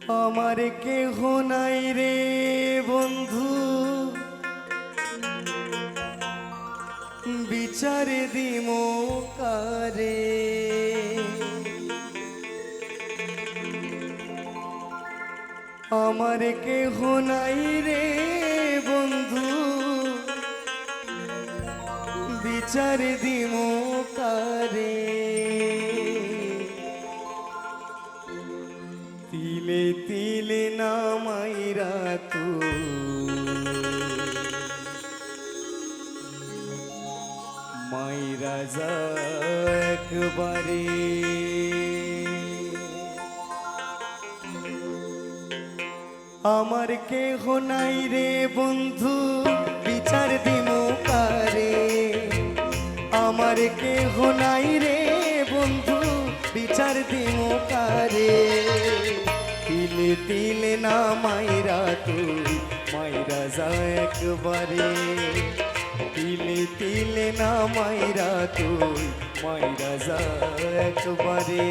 আমার কেহ নাই রে বন্ধু, বিচারে দিমো কারে। আমার কেহ নাই রে বন্ধু, বিচারে দিমো কারে। তিলে তিলে নামাইরা তু মাইরা যা একবারে। আমার কেহ নাই রে বন্ধু, বিচার দিমু কারে। আমার কেহ নাই রে বন্ধু, বিচার দিমু কারে। তিলে তিলে না মাইরা তুই মাইরা যা একবারে। তিলে তিলে না মাইরা তুই মাইরা যা একবারে।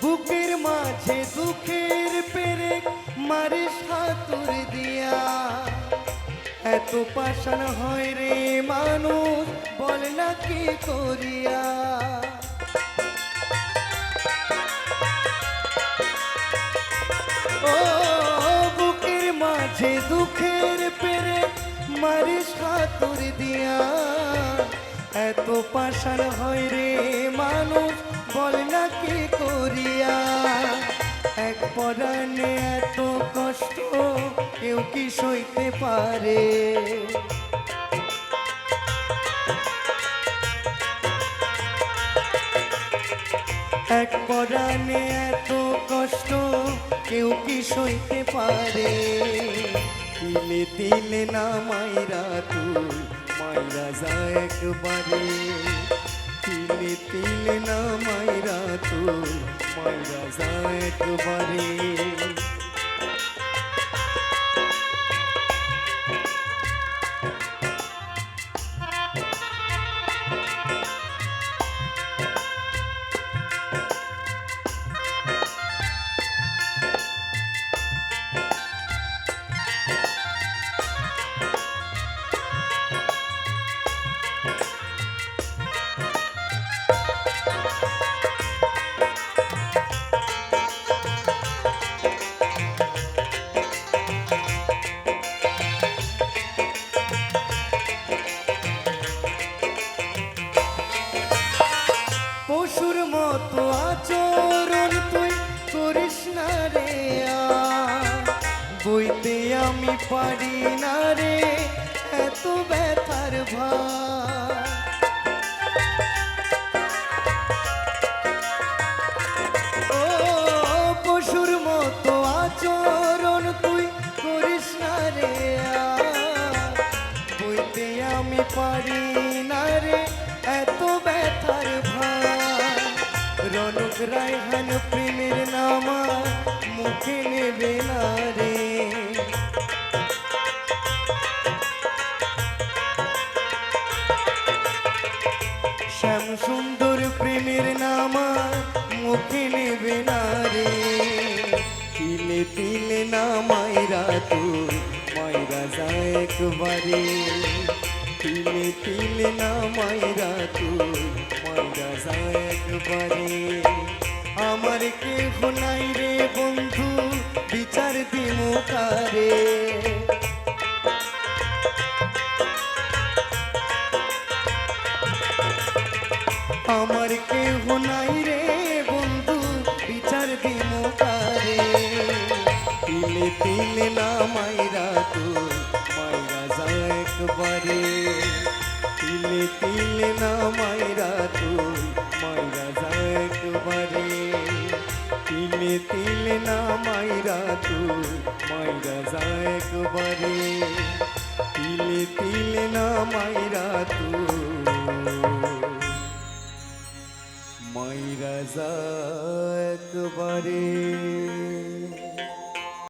বুকের মাঝে দুঃখের পেরেক মারিস হাতুর দিয়া। এত পাষাণ হয় রে মানুষ, বল না কি করিয়া। ও বুকের মাঝে দুঃখের পেরেক মারিস হাতুর দিয়া। এত পাষাণ হয় রে মানুষ, বল না কি করিয়া। এক পরাণে এত কষ্ট কেউ কি সইতে পারে। এক পরাণে এত কষ্ট কেউ কি সইতে পারে। তিলে তিলে না মাইরা তুই মাইরা যা একবারে। তিলে তিলে না মাইরা তুই মাইরা যা একবারে। পশুর মতো আচরণ তুই করিস না রে। বইতে আমি পারি না রে এত ব্যথার ভার। ও পশুর মতো আচরণ তুই করিস না রে। বইতে আমি পারি না রে এত ব্যথার ভার। রনক রায়হান প্রেমের নামা মুখে নেবে না রে। শ্যাম সুন্দর প্রেমের নামা মুখে নেবে না রে। তিলে তিলে না মাইরা তুই মাইরা যা একবারে। তিলে তিলে না মাইরা তুই মাইরা যা একবারে। আমার কেহ নাই রে বন্ধু, বিচার দিমু কারে। আমার কেহ নাই রে বন্ধু, বিচার দিমু কারে। তিলে তিলে না মাইরা তুই মাইরা যা একবারে। তিলে তিলে না মাইরা তুই বাবারে তিলে তিলে না মাইরা তু মাইরা যা একবারে